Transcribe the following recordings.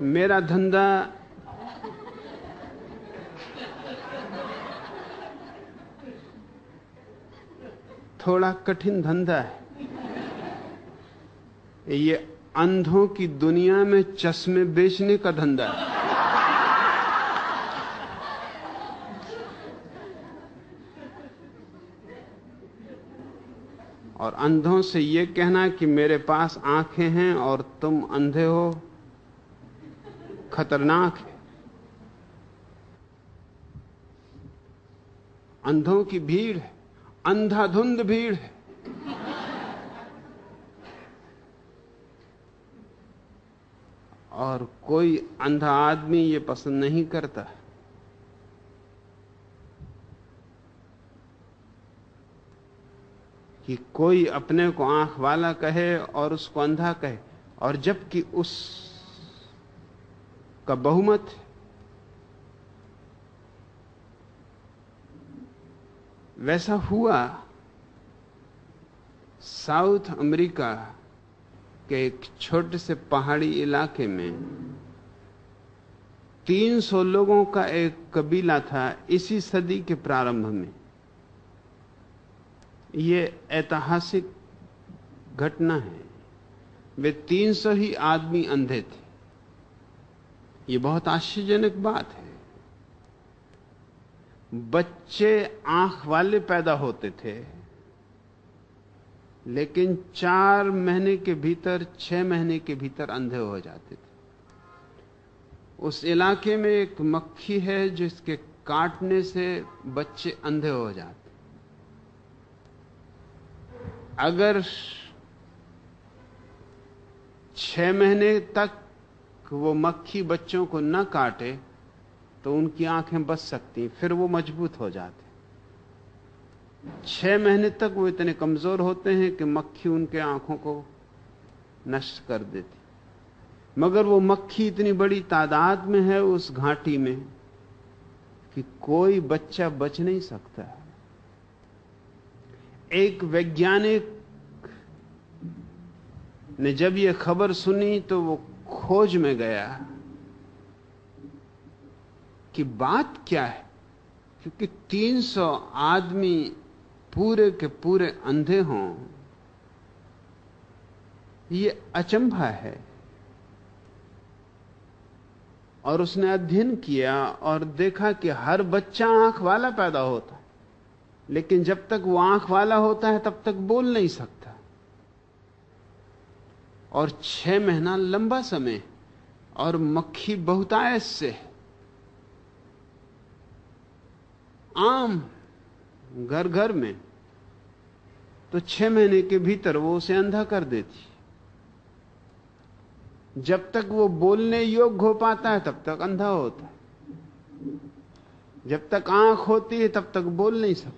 मेरा धंधा थोड़ा कठिन धंधा है। ये अंधों की दुनिया में चश्मे बेचने का धंधा है। और अंधों से यह कहना कि मेरे पास आंखें हैं और तुम अंधे हो, खतरनाक है। अंधों की भीड़ है, अंधाधुंध भीड़ है। और कोई अंधा आदमी ये पसंद नहीं करता कि कोई अपने को आंख वाला कहे और उसको अंधा कहे, और जबकि उस का बहुमत है। वैसा हुआ साउथ अमेरिका के एक छोटे से पहाड़ी इलाके में 300 लोगों का एक कबीला था इसी सदी के प्रारंभ में। यह ऐतिहासिक घटना है। वे 300 ही आदमी अंधे थे। यह बहुत आश्चर्यजनक बात है। बच्चे आंख वाले पैदा होते थे, लेकिन 4 महीने के भीतर, 6 महीने के भीतर अंधे हो जाते थे। उस इलाके में एक मक्खी है जिसके काटने से बच्चे अंधे हो जाते। अगर 6 महीने तक वो मक्खी बच्चों को न काटे तो उनकी आंखें बच सकती, फिर वो मजबूत हो जाते। 6 महीने तक वो इतने कमजोर होते हैं कि मक्खी उनके आंखों को नष्ट कर देती। मगर वो मक्खी इतनी बड़ी तादाद में है उस घाटी में कि कोई बच्चा बच नहीं सकता। एक वैज्ञानिक ने जब ये खबर सुनी तो वो खोज में गया कि बात क्या है, क्योंकि 300 आदमी पूरे के पूरे अंधे हों, ये अचंभा है। और उसने अध्ययन किया और देखा कि हर बच्चा आंख वाला पैदा होता है, लेकिन जब तक वो आंख वाला होता है तब तक बोल नहीं सकता। और 6 महीना लंबा समय, और मक्खी बहुतायत से है। आम घर घर में, तो 6 महीने के भीतर वो उसे अंधा कर देती। जब तक वो बोलने योग्य हो पाता है तब तक अंधा होता है। जब तक आंख होती है तब तक बोल नहीं सकता।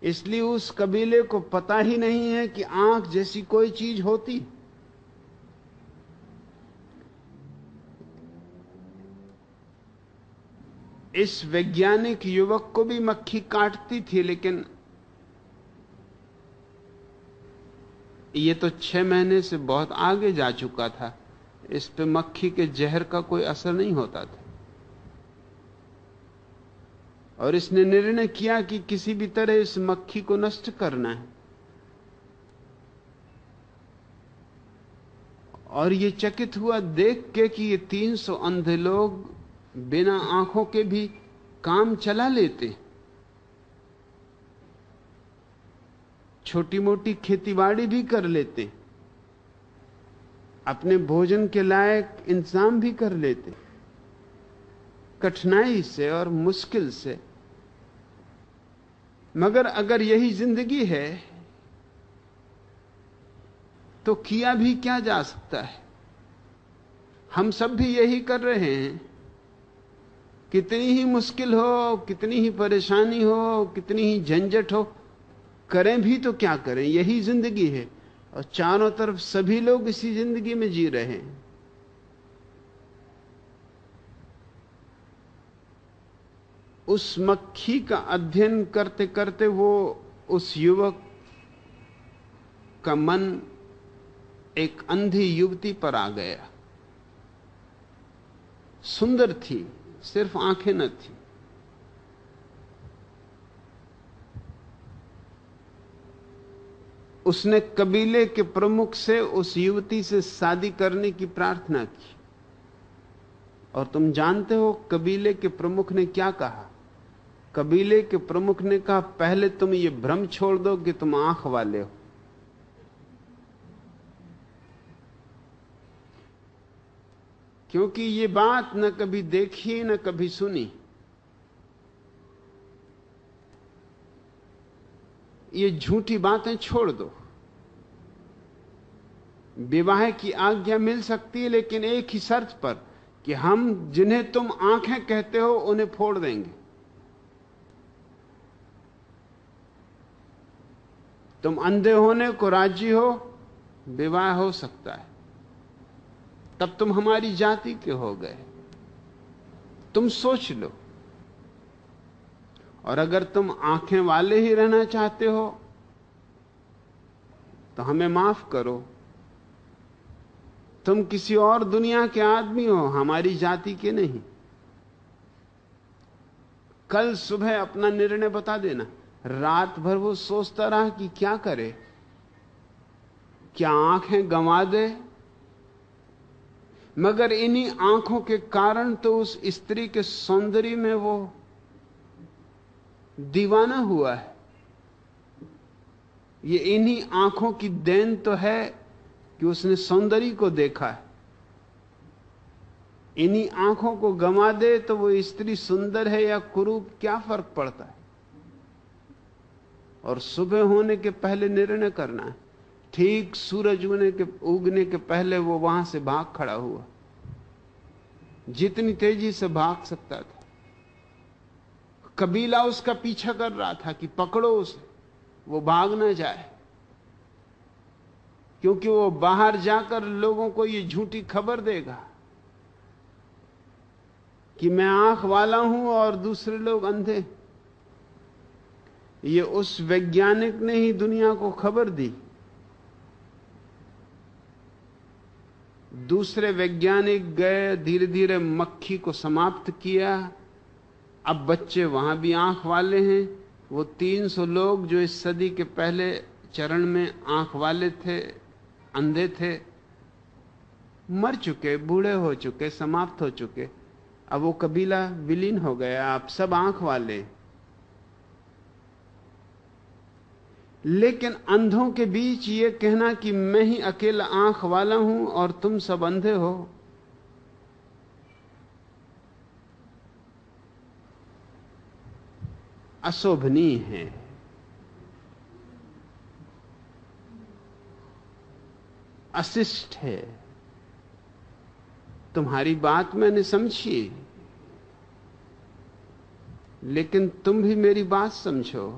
इसलिए उस कबीले को पता ही नहीं है कि आंख जैसी कोई चीज होती। इस वैज्ञानिक युवक को भी मक्खी काटती थी, लेकिन ये तो 6 महीने से बहुत आगे जा चुका था। इस पे मक्खी के जहर का कोई असर नहीं होता था। और इसने निर्णय किया कि किसी भी तरह इस मक्खी को नष्ट करना है। और ये चकित हुआ देख के कि ये 300 अंधे लोग बिना आंखों के भी काम चला लेते, छोटी मोटी खेतीबाड़ी भी कर लेते, अपने भोजन के लायक इंतजाम भी कर लेते, कठिनाई से और मुश्किल से। मगर अगर यही जिंदगी है तो किया भी क्या जा सकता है। हम सब भी यही कर रहे हैं। कितनी ही मुश्किल हो, कितनी ही परेशानी हो, कितनी ही झंझट हो, करें भी तो क्या करें, यही जिंदगी है। और चारों तरफ सभी लोग इसी जिंदगी में जी रहे हैं। उस मक्खी का अध्ययन करते करते वो उस युवक का मन एक अंधी युवती पर आ गया। सुंदर थी, सिर्फ आंखें न थी। उसने कबीले के प्रमुख से उस युवती से शादी करने की प्रार्थना की। और तुम जानते हो कबीले के प्रमुख ने क्या कहा? कबीले के प्रमुख ने कहा, पहले तुम ये भ्रम छोड़ दो कि तुम आंख वाले हो। क्योंकि ये बात न कभी देखी न कभी सुनी। ये झूठी बातें छोड़ दो। विवाह की आज्ञा मिल सकती है, लेकिन एक ही शर्त पर कि हम जिन्हें तुम आंखें कहते हो उन्हें फोड़ देंगे। तुम अंधे होने को राजी हो, विवाह हो सकता है, तब तुम हमारी जाति के हो गए। तुम सोच लो। और अगर तुम आंखें वाले ही रहना चाहते हो तो हमें माफ करो, तुम किसी और दुनिया के आदमी हो, हमारी जाति के नहीं। कल सुबह अपना निर्णय बता देना। रात भर वो सोचता रहा कि क्या करे, क्या आंखें गंवा दे, मगर इन्हीं आंखों के कारण तो उस स्त्री के सौंदर्य में वो दीवाना हुआ है। ये इन्हीं आंखों की देन तो है कि उसने सौंदर्य को देखा है। इन्हीं आंखों को गंवा दे तो वो स्त्री सुंदर है या कुरूप, क्या फर्क पड़ता है। और सुबह होने के पहले निर्णय करना है। ठीक सूरज उगने के पहले वो वहां से भाग खड़ा हुआ, जितनी तेजी से भाग सकता था। कबीला उसका पीछा कर रहा था कि पकड़ो उसे, वो भाग ना जाए, क्योंकि वो बाहर जाकर लोगों को ये झूठी खबर देगा कि मैं आंख वाला हूं और दूसरे लोग अंधे। ये उस वैज्ञानिक ने ही दुनिया को खबर दी। दूसरे वैज्ञानिक गए, धीरे धीरे मक्खी को समाप्त किया। अब बच्चे वहां भी आंख वाले हैं। वो 300 लोग जो इस सदी के पहले चरण में आंख वाले थे, अंधे थे, मर चुके, बूढ़े हो चुके, समाप्त हो चुके। अब वो कबीला विलीन हो गया, अब सब आंख वाले। लेकिन अंधों के बीच ये कहना कि मैं ही अकेला आंख वाला हूं और तुम सब अंधे हो, अशोभनीय है। अशिष्ट है। तुम्हारी बात मैंने समझी, लेकिन तुम भी मेरी बात समझो।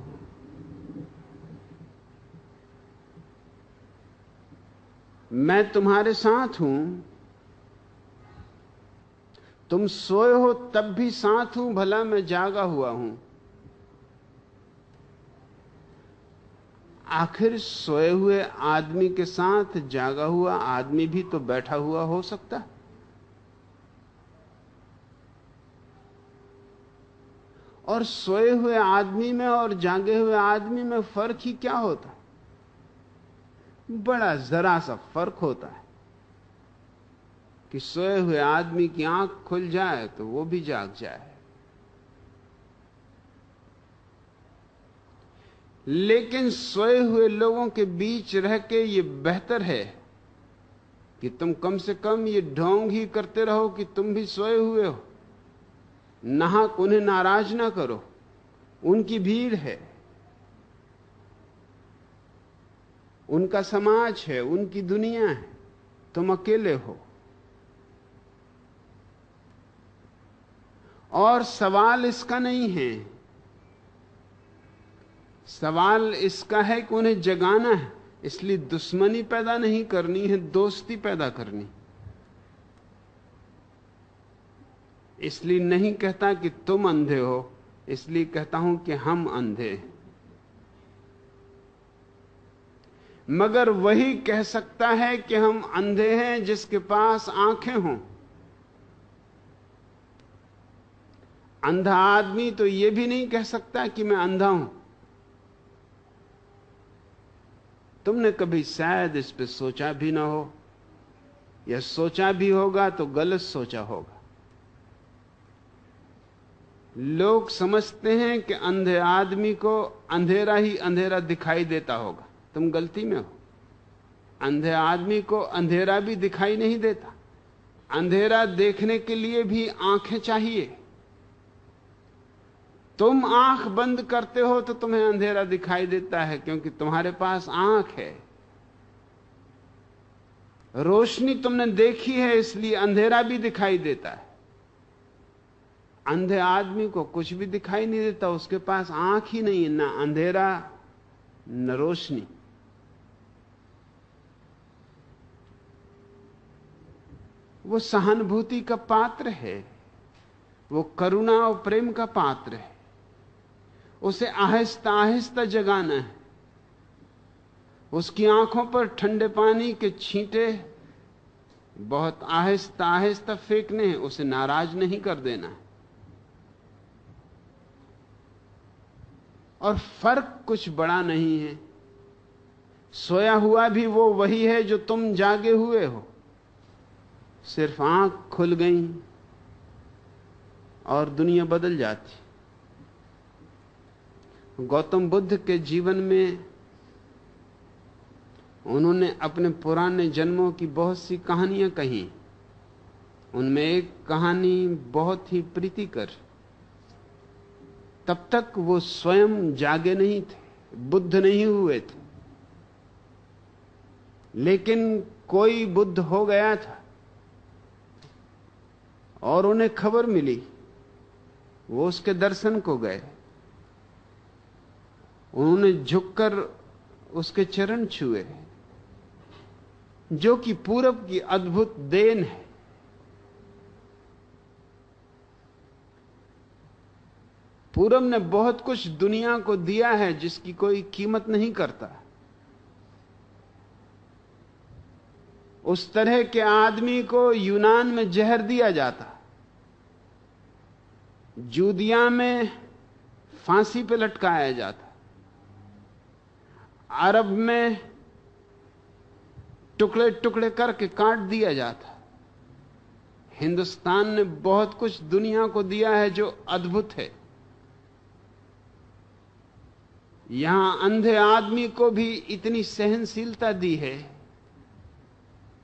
मैं तुम्हारे साथ हूं। तुम सोए हो तब भी साथ हूं, भला मैं जागा हुआ हूं। आखिर सोए हुए आदमी के साथ जागा हुआ आदमी भी तो बैठा हुआ हो सकता है। और सोए हुए आदमी में और जागे हुए आदमी में फर्क ही क्या होता है? बड़ा जरा सा फर्क होता है कि सोए हुए आदमी की आंख खुल जाए तो वो भी जाग जाए। लेकिन सोए हुए लोगों के बीच रह के ये बेहतर है कि तुम कम से कम ये ढोंग ही करते रहो कि तुम भी सोए हुए हो। नाहक उन्हें नाराज ना करो, उनकी भीड़ है, उनका समाज है, उनकी दुनिया है, तुम अकेले हो। और सवाल इसका नहीं है, सवाल इसका है कि उन्हें जगाना है। इसलिए दुश्मनी पैदा नहीं करनी है, दोस्ती पैदा करनी। इसलिए नहीं कहता कि तुम अंधे हो, इसलिए कहता हूं कि हम अंधे हैं। मगर वही कह सकता है कि हम अंधे हैं जिसके पास आंखें हों। अंधा आदमी तो यह भी नहीं कह सकता कि मैं अंधा हूं। तुमने कभी शायद इस पे सोचा भी ना हो, या सोचा भी होगा तो गलत सोचा होगा। लोग समझते हैं कि अंधे आदमी को अंधेरा ही अंधेरा दिखाई देता होगा। तुम गलती में हो। अंधे आदमी को अंधेरा भी दिखाई नहीं देता। अंधेरा देखने के लिए भी आंखें चाहिए। तुम आंख बंद करते हो तो तुम्हें अंधेरा दिखाई देता है, क्योंकि तुम्हारे पास आंख है। रोशनी तुमने देखी है, इसलिए अंधेरा भी दिखाई देता है। अंधे आदमी को कुछ भी दिखाई नहीं देता, उसके पास आंख ही नहीं है, ना अंधेरा न रोशनी। वो सहानुभूति का पात्र है, वो करुणा और प्रेम का पात्र है। उसे आहिस्ता आहिस्ता जगाना है। उसकी आंखों पर ठंडे पानी के छींटे बहुत आहिस्ता आहिस्ता फेंकने हैं, उसे नाराज नहीं कर देना है। और फर्क कुछ बड़ा नहीं है। सोया हुआ भी वो वही है जो तुम जागे हुए हो, सिर्फ आंख खुल गई और दुनिया बदल जाती। गौतम बुद्ध के जीवन में उन्होंने अपने पुराने जन्मों की बहुत सी कहानियां कही। उनमें एक कहानी बहुत ही प्रीतिकर। तब तक वो स्वयं जागे नहीं थे, बुद्ध नहीं हुए थे, लेकिन कोई बुद्ध हो गया था और उन्हें खबर मिली। वो उसके दर्शन को गए। उन्होंने झुककर उसके चरण छुए, जो कि पूरब की अद्भुत देन है। पूरब ने बहुत कुछ दुनिया को दिया है जिसकी कोई कीमत नहीं करता। उस तरह के आदमी को यूनान में जहर दिया जाता, जूदिया में फांसी पर लटकाया जाता, अरब में टुकड़े टुकड़े करके काट दिया जाता। हिंदुस्तान ने बहुत कुछ दुनिया को दिया है जो अद्भुत है। यहां अंधे आदमी को भी इतनी सहनशीलता दी है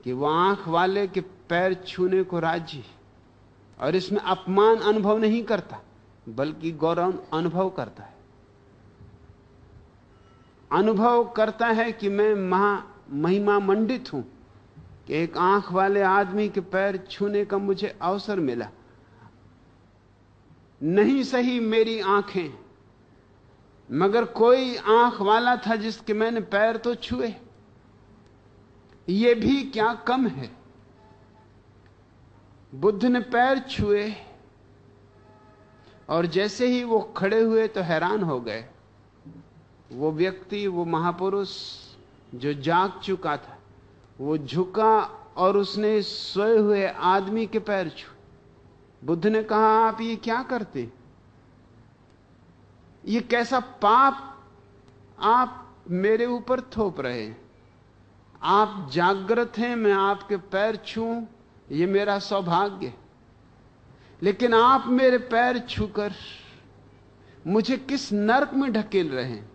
कि वह आंख वाले के पैर छूने को राजी, और इसमें अपमान अनुभव नहीं करता, बल्कि गौरव अनुभव करता है। अनुभव करता है कि मैं महिमा मंडित हूं कि एक आंख वाले आदमी के पैर छूने का मुझे अवसर मिला। नहीं सही मेरी आंखें, मगर कोई आंख वाला था जिसके मैंने पैर तो छुए। यह भी क्या कम है। बुद्ध ने पैर छुए और जैसे ही वो खड़े हुए तो हैरान हो गए। वो व्यक्ति, वो महापुरुष जो जाग चुका था, वो झुका और उसने सोए हुए आदमी के पैर छुए। बुद्ध ने कहा, आप ये क्या करते? ये कैसा पाप आप मेरे ऊपर थोप रहे हैं? आप जागृत हैं, मैं आपके पैर छूं, ये मेरा सौभाग्य। लेकिन आप मेरे पैर छूकर मुझे किस नरक में ढकेल रहे हैं?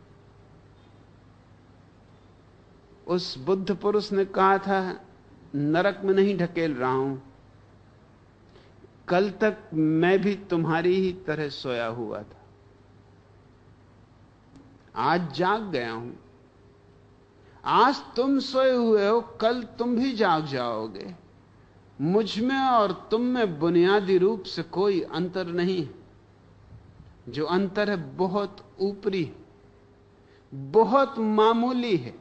उस बुद्ध पुरुष ने कहा था, नरक में नहीं ढकेल रहा हूं, कल तक मैं भी तुम्हारी ही तरह सोया हुआ था, आज जाग गया हूं। आज तुम सोए हुए हो, कल तुम भी जाग जाओगे। मुझ में और तुम में बुनियादी रूप से कोई अंतर नहीं। जो अंतर है बहुत ऊपरी, बहुत मामूली है।